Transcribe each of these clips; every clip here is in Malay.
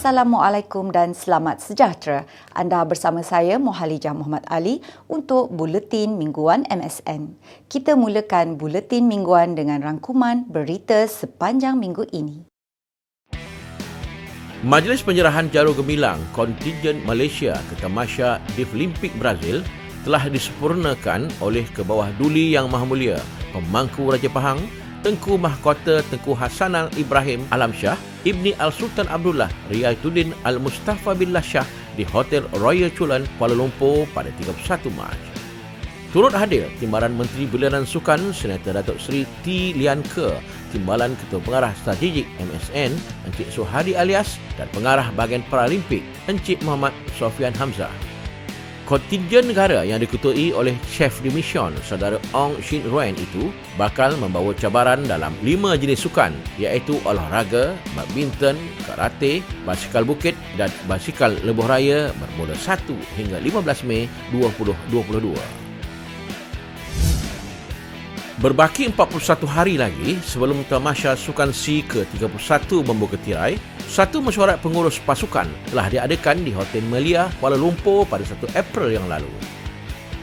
Assalamualaikum dan selamat sejahtera. Anda bersama saya Mohalijah Muhammad Ali untuk Buletin Mingguan MSN. Kita mulakan Buletin Mingguan dengan rangkuman berita sepanjang minggu ini. Majlis Penyerahan Jarum Gemilang kontingen Malaysia ke Tamasya Deaflympic Brazil telah disempurnakan oleh Kebawah Duli Yang Maha Mulia Pemangku Raja Pahang Tengku Mahkota Tengku Hasanal Ibrahim Alamsyah Ibni Al-Sultan Abdullah Riayatuddin Al-Mustafa Billah Shah di Hotel Royal Chulan, Kuala Lumpur pada 31 Mac. Turut hadir Timbalan Menteri Belia dan Sukan Senator Datuk Seri T. Lian Ke, Timbalan Ketua Pengarah Strategik MSN Encik Suhadi Alias dan Pengarah Bahagian Paralimpik Encik Muhammad Sofian Hamzah. Kontingen negara yang diketuai oleh Chef de Mission Saudara Ong Shin Ruen itu bakal membawa cabaran dalam 5 jenis sukan iaitu olahraga, badminton, karate, basikal bukit dan basikal lebuh raya bermula 1 hingga 15 Mei 2022. Berbaki 41 hari lagi sebelum Tamasya Sukan C ke-31 membuka tirai, satu mesyuarat pengurus pasukan telah diadakan di Hotel Melia, Kuala Lumpur pada 1 April yang lalu.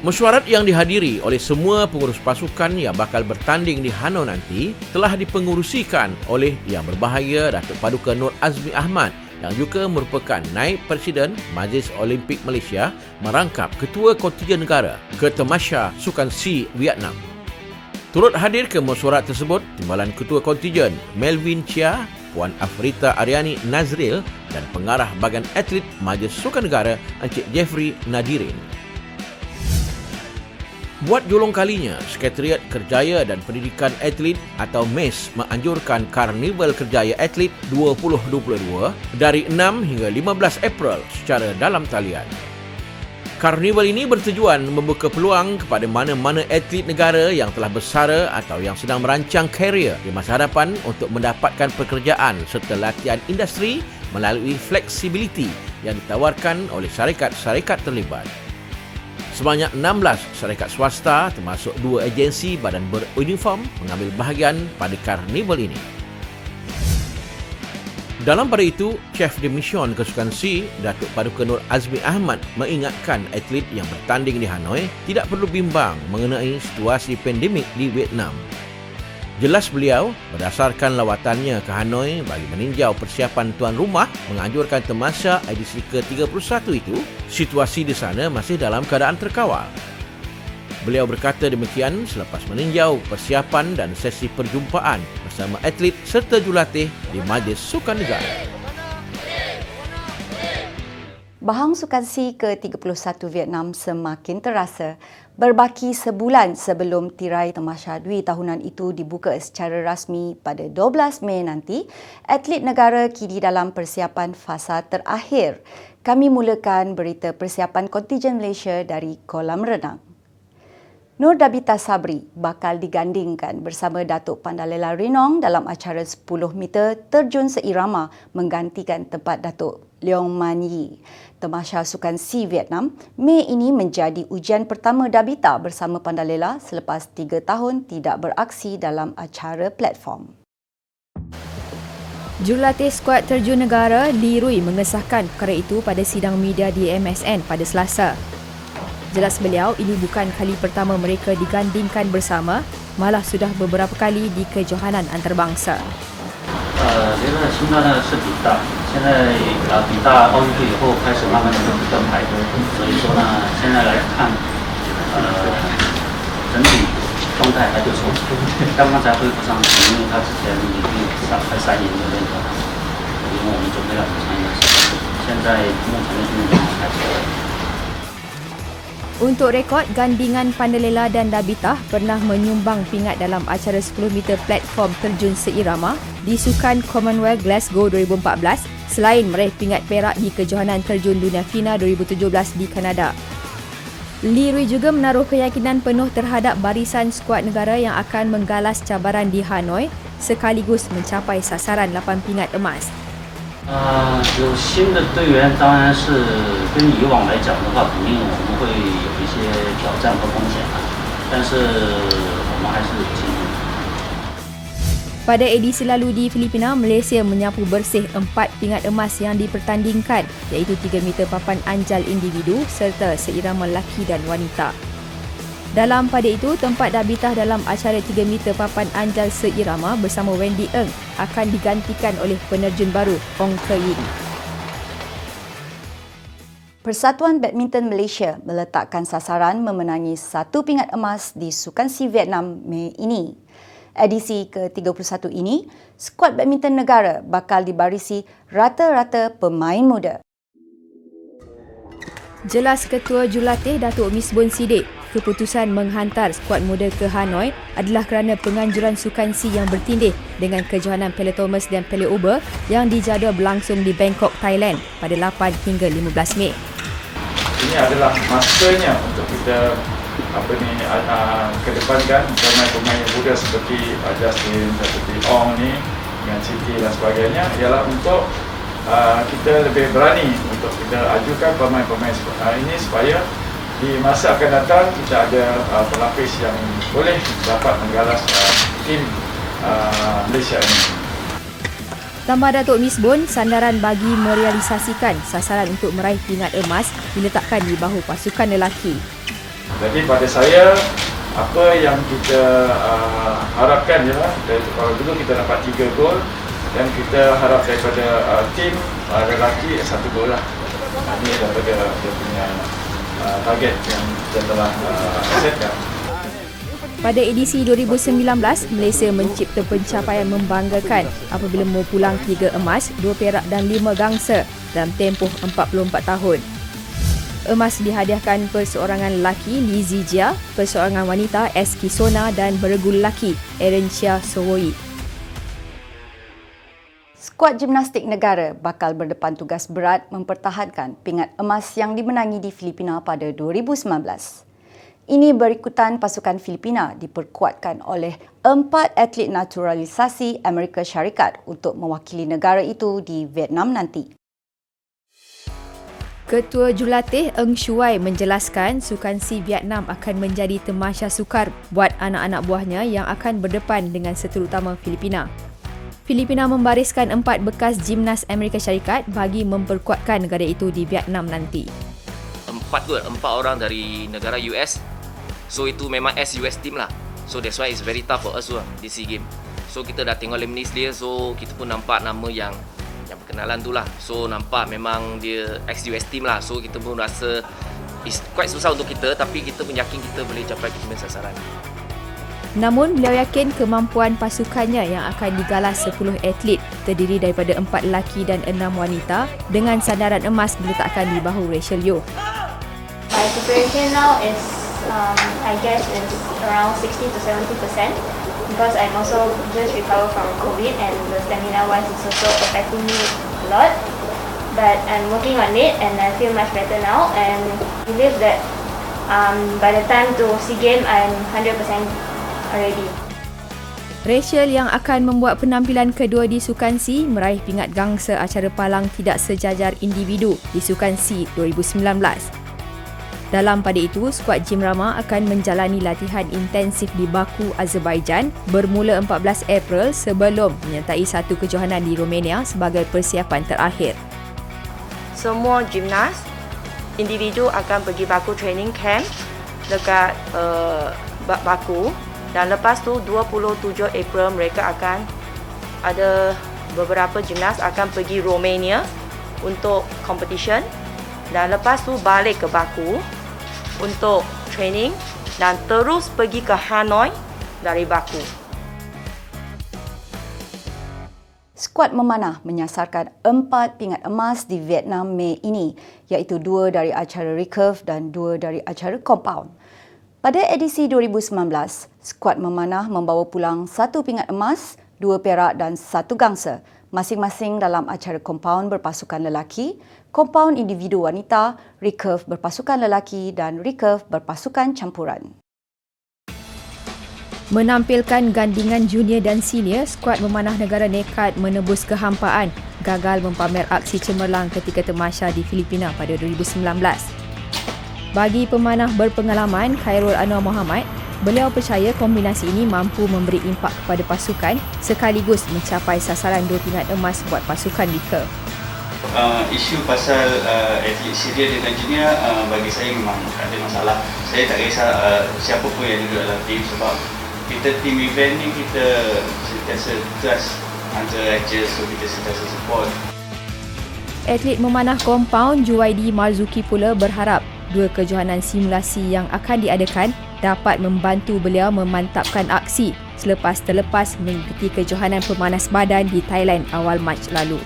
Mesyuarat yang dihadiri oleh semua pengurus pasukan yang bakal bertanding di Hanoi nanti telah dipengurusikan oleh Yang Berbahagia Datuk Paduka Nur Azmi Ahmad yang juga merupakan Naib Presiden Majlis Olimpik Malaysia merangkap Ketua Kontingen Negara ke Tamasya Sukan C Vietnam. Turut hadir ke mesyuarat tersebut Timbalan Ketua Kontingen Melvin Chia, Puan Afrita Aryani Nazril dan Pengarah Bahagian Atlet Majlis Sukan Negara Encik Jeffrey Nadirin. Buat julung kalinya, Sekretariat Kerjaya dan Pendidikan Atlet atau MES menganjurkan Karnival Kerjaya Atlet 2022 dari 6 hingga 15 April secara dalam talian. Karnival ini bertujuan membuka peluang kepada mana-mana atlet negara yang telah bersara atau yang sedang merancang karier di masa hadapan untuk mendapatkan pekerjaan serta latihan industri melalui fleksibiliti yang ditawarkan oleh syarikat-syarikat terlibat. Sebanyak 16 syarikat swasta termasuk 2 agensi badan beruniform mengambil bahagian pada karnival ini. Dalam pada itu, Chef de Mission Kesukan C, Datuk Paduka Nur Azmi Ahmad mengingatkan atlet yang bertanding di Hanoi tidak perlu bimbang mengenai situasi pandemik di Vietnam. Jelas beliau, berdasarkan lawatannya ke Hanoi bagi meninjau persiapan tuan rumah menganjurkan Tamasya edisi ke-31 itu, situasi di sana masih dalam keadaan terkawal. Beliau berkata demikian selepas meninjau persiapan dan sesi perjumpaan bersama atlet serta jurulatih di Majlis Sukan Negara. Bahang Sukan C ke-31 Vietnam semakin terasa berbaki sebulan sebelum tirai Tamasya Dwi tahunan itu dibuka secara rasmi pada 12 Mei nanti. Atlet negara kini dalam persiapan fasa terakhir. Kami mulakan berita persiapan kontingen Malaysia dari kolam renang. Nur Dabita Sabri bakal digandingkan bersama Datuk Pandalela Rinong dalam acara 10 meter terjun seirama menggantikan tempat Datuk Leong Man Yi. Tamasya Sukan C Vietnam, Mei ini menjadi ujian pertama Dabita bersama Pandalela selepas 3 tahun tidak beraksi dalam acara platform. Jurulatih skuad terjun negara Lee Rui mengesahkan perkara itu pada sidang media di MSN pada Selasa. Jelas beliau, ini bukan kali pertama mereka digandingkan bersama, malah sudah beberapa kali di kejohanan antarabangsa. 这个新的是比大，现在比大奥运会以后开始慢慢的断牌，所以说呢，现在来看，整体状态还不错，刚刚才恢复上去，因为他之前已经快3年没有练过了，因为我们准备了很长一段时间，现在目前的训练状态还不错。 Untuk rekod, gandingan Pandalela dan Dabita pernah menyumbang pingat dalam acara 10 meter platform terjun seirama di Sukan Commonwealth Glasgow 2014 selain meraih pingat perak di kejohanan terjun dunia FINA 2017 di Kanada. Lee Rui juga menaruh keyakinan penuh terhadap barisan skuad negara yang akan menggalas cabaran di Hanoi sekaligus mencapai sasaran 8 pingat emas. 有新的队员，当然是跟以往来讲的话，肯定我们会有一些挑战和风险的，但是我们还是有信心。Pada edisi lalu di Filipina, Malaysia menyapu bersih 4 pingat emas yang dipertandingkan, iaitu 3 meter papan anjal individu serta seirama lelaki dan wanita. Dalam pada itu, tempat Dabitah dalam acara 3 meter papan anjal seirama bersama Wendy Ng akan digantikan oleh penerjun baru Ong Ke Ying. Persatuan Badminton Malaysia meletakkan sasaran memenangi 1 pingat emas di Sukan Si Vietnam Mei ini. Edisi ke-31 ini, skuad badminton negara bakal dibarisi rata-rata pemain muda. Jelas Ketua Jurulatih Datuk Misbun Siddiq, keputusan menghantar skuad muda ke Hanoi adalah kerana penganjuran sukan si yang bertindih dengan kejohanan Pele Thomas dan Pele Ober yang dijadual berlangsung di Bangkok, Thailand pada 8 hingga 15 Mei. Ini adalah masanya untuk kita kedepankan pemain-pemain muda seperti Justin, seperti Ong ni dengan Siti dan sebagainya, ialah untuk kita lebih berani untuk kita ajukan pemain-pemain ini supaya di masa akan datang kita ada pelapis yang boleh dapat menggalas tim Malaysia ini. Tambah Datuk Misbun, sandaran bagi merealisasikan sasaran untuk meraih pingat emas diletakkan di bahu pasukan lelaki. Jadi pada saya, apa yang kita harapkan ialah, kalau dulu kita dapat 3 gol dan kita harap daripada tim lelaki 1 gol lah. Ini daripada dia punya target yang kita telah setkan. Pada edisi 2019, Malaysia mencipta pencapaian membanggakan apabila mempulang 3 emas, 2 perak dan 5 gangsa dalam tempoh 44 tahun. Emas dihadiahkan perseorangan lelaki Lee Zijia, perseorangan wanita S. Kisona dan beregu lelaki Aaron Chia Sowoi. Skuad gimnastik negara bakal berdepan tugas berat mempertahankan pingat emas yang dimenangi di Filipina pada 2019. Ini berikutan pasukan Filipina diperkuatkan oleh 4 atlet naturalisasi Amerika Syarikat untuk mewakili negara itu di Vietnam nanti. Ketua Jurulatih Eng Shuai menjelaskan sukan si Vietnam akan menjadi tamasya sukar buat anak-anak buahnya yang akan berdepan dengan seterutama Filipina. Filipina membariskan 4 bekas gimnas Amerika Syarikat bagi memperkuatkan negara itu di Vietnam nanti. 4 orang dari negara US. So itu memang US team lah. So that's why it's very tough for us lah di SEA Games. So kita dah tengok list dia, so kita pun nampak nama yang berkenalan tu lah. So nampak memang dia US team lah. So kita pun rasa it's quite susah untuk kita, tapi kita pun yakin kita boleh capai kita punya sasaran. Namun beliau yakin kemampuan pasukannya yang akan digalas 10 atlet terdiri daripada 4 lelaki dan 6 wanita dengan sandaran emas diletakkan di bahu Rachel Yeoh. My preparation now is I guess it's around 60 to 70% because I'm also just recovered from COVID and the stamina wise is also affecting me a lot. But I'm working on it and I feel much better now and believe that by the time to SEA Games I'm 100% already. Rachel yang akan membuat penampilan kedua di Sukan Si meraih pingat gangsa acara palang tidak sejajar individu di Sukan Si 2019. Dalam pada itu, skuad Jim Rama akan menjalani latihan intensif di Baku, Azerbaijan bermula 14 April sebelum menyertai satu kejohanan di Romania sebagai persiapan terakhir. Semua gimnas individu akan pergi Baku training camp dekat Baku dan lepas tu 27 April mereka akan ada beberapa gimnas akan pergi Romania untuk competition dan lepas tu balik ke Baku untuk training dan terus pergi ke Hanoi dari Baku. Skuad memanah menyasarkan 4 pingat emas di Vietnam Mei ini, iaitu 2 dari acara recurve dan 2 dari acara compound. Pada edisi 2019, skuad memanah membawa pulang 1 pingat emas, 2 perak dan 1 gangsa, masing-masing dalam acara compound berpasukan lelaki, compound individu wanita, recurve berpasukan lelaki dan recurve berpasukan campuran. Menampilkan gandingan junior dan senior, skuad memanah negara nekat menebus kehampaan, gagal mempamer aksi cemerlang ketika tamasya di Filipina pada 2019. Bagi pemanah berpengalaman Khairul Anwar Muhammad, Beliau percaya kombinasi ini mampu memberi impak kepada pasukan sekaligus mencapai sasaran 2 pingat emas buat pasukan Bika. Isu pasal atlet Syria dengan junior bagi saya memang tak ada masalah. Saya tak kisah siapa pun yang duduk dalam tim, sebab kita team event ni kita sentiasa trust antara raja, so kita sentiasa support. Atlet memanah kompaun Juwaidi Marzuki pula berharap 2 kejohanan simulasi yang akan diadakan dapat membantu beliau memantapkan aksi selepas terlepas mengikuti kejohanan pemanas badan di Thailand awal Mac lalu.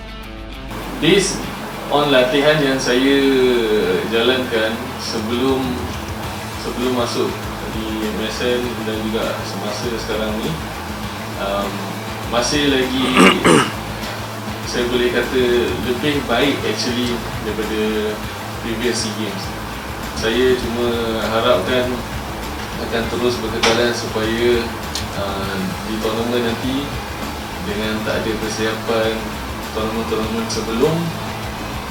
This on latihan yang saya jalankan sebelum masuk di MSN dan juga semasa sekarang ni, masih lagi saya boleh kata lebih baik actually daripada previous SEA Games. Saya cuma harapkan akan terus berkekalan supaya di tournament nanti dengan tak ada persiapan tournament sebelum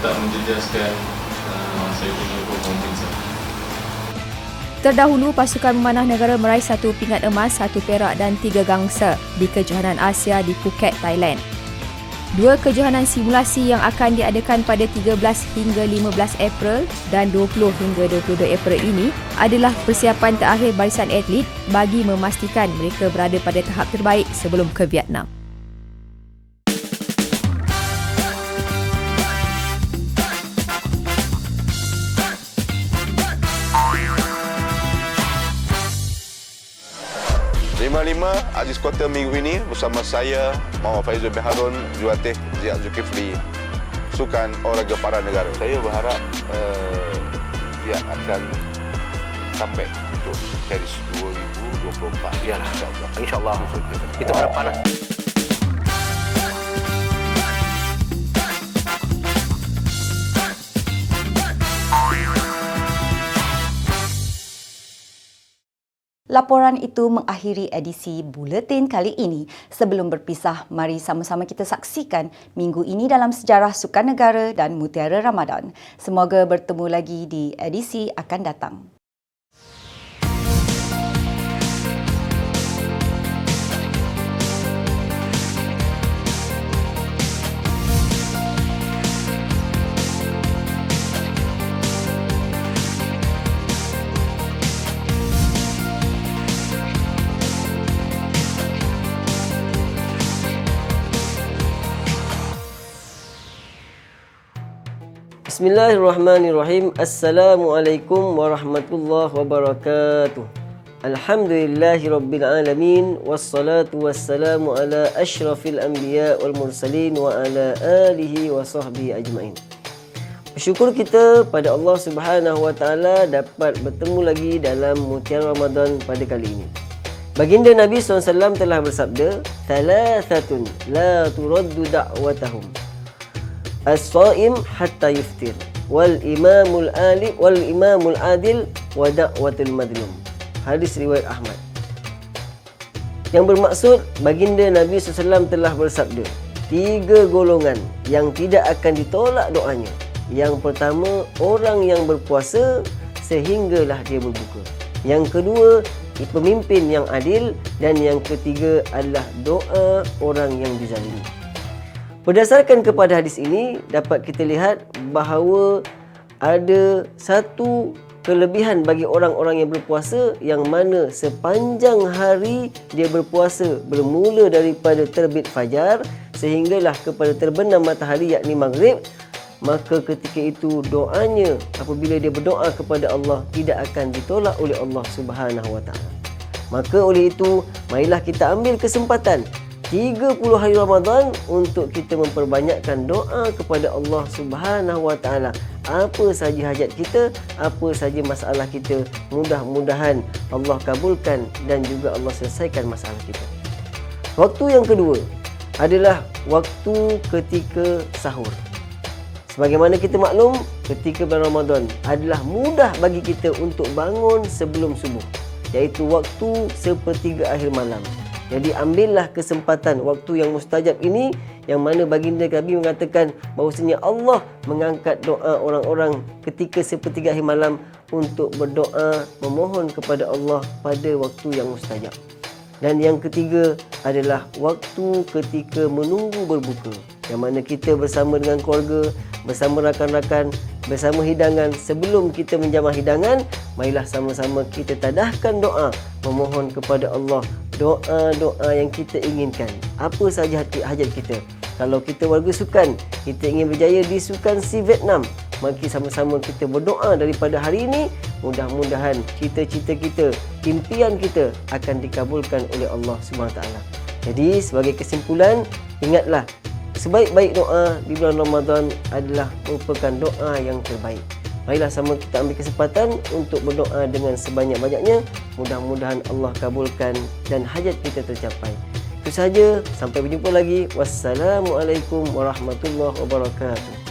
tak menjejaskan saya punya performance. Terdahulu, pasukan memanah negara meraih 1 pingat emas, 1 perak dan 3 gangsa di kejohanan Asia di Phuket, Thailand. 2 kejohanan simulasi yang akan diadakan pada 13 hingga 15 April dan 20 hingga 22 April ini adalah persiapan terakhir barisan atlet bagi memastikan mereka berada pada tahap terbaik sebelum ke Vietnam. Aziz Kuarter minggu ini bersama saya, Muhammad Faizul bin Harun, Jurulatih Ziyad Zulkifli, Sukan Olahraga Para Negara. Saya berharap dia akan comeback untuk Paris 2024. Iyalah, insyaAllah. Kita harapan. Laporan itu mengakhiri edisi Buletin kali ini. Sebelum berpisah, mari sama-sama kita saksikan minggu ini dalam sejarah Sukan Negara dan Mutiara Ramadan. Semoga bertemu lagi di edisi akan datang. Bismillahirrahmanirrahim. Assalamualaikum warahmatullahi wabarakatuh. Alhamdulillahirabbil alamin wassalatu wassalamu ala asyrafil anbiya wal mursalin wa ala alihi wa sahbihi ajmain. Bersyukur kita pada Allah Subhanahu wa taala dapat bertemu lagi dalam Mutiara Ramadan pada kali ini. Baginda Nabi SAW telah bersabda, "Thalathatun la turaddu da'watahum. As-sha'im hatta yuftir, wal imamul adil wa da'watul madlum." Hadis riwayat Ahmad. Yang bermaksud, baginda Nabi SAW telah bersabda, 3 golongan yang tidak akan ditolak doanya. Yang pertama, orang yang berpuasa sehinggalah dia berbuka. Yang kedua, pemimpin yang adil. Dan yang ketiga adalah doa orang yang dizalimi. Berdasarkan kepada hadis ini, dapat kita lihat bahawa ada satu kelebihan bagi orang-orang yang berpuasa, yang mana sepanjang hari dia berpuasa bermula daripada terbit fajar sehinggalah kepada terbenam matahari yakni maghrib, maka ketika itu doanya apabila dia berdoa kepada Allah tidak akan ditolak oleh Allah Subhanahu wa taala. Maka oleh itu, marilah kita ambil kesempatan 30 hari Ramadan untuk kita memperbanyakkan doa kepada Allah Subhanahu wa taala. Apa saja hajat kita, apa saja masalah kita, mudah-mudahan Allah kabulkan dan juga Allah selesaikan masalah kita. Waktu yang kedua adalah waktu ketika sahur. Sebagaimana kita maklum, ketika bulan Ramadan adalah mudah bagi kita untuk bangun sebelum subuh, iaitu waktu sepertiga akhir malam. Jadi ambillah kesempatan waktu yang mustajab ini yang mana baginda Nabi mengatakan bahawasanya Allah mengangkat doa orang-orang ketika sepertiga akhir malam untuk berdoa memohon kepada Allah pada waktu yang mustajab. Dan yang ketiga adalah waktu ketika menunggu berbuka, yang mana kita bersama dengan keluarga, bersama rakan-rakan, bersama hidangan. Sebelum kita menjamah hidangan, marilah sama-sama kita tadahkan doa memohon kepada Allah doa-doa yang kita inginkan. Apa sahaja hajat kita. Kalau kita warga sukan, kita ingin berjaya di Sukan SEA Vietnam, mari sama-sama kita berdoa daripada hari ini, mudah-mudahan cita-cita kita, impian kita akan dikabulkan oleh Allah SWT. Jadi sebagai kesimpulan, ingatlah, sebaik-baik doa di bulan Ramadan adalah merupakan doa yang terbaik. Marilah sama kita ambil kesempatan untuk berdoa dengan sebanyak-banyaknya. Mudah-mudahan Allah kabulkan dan hajat kita tercapai. Itu sahaja. Sampai berjumpa lagi. Wassalamualaikum warahmatullahi wabarakatuh.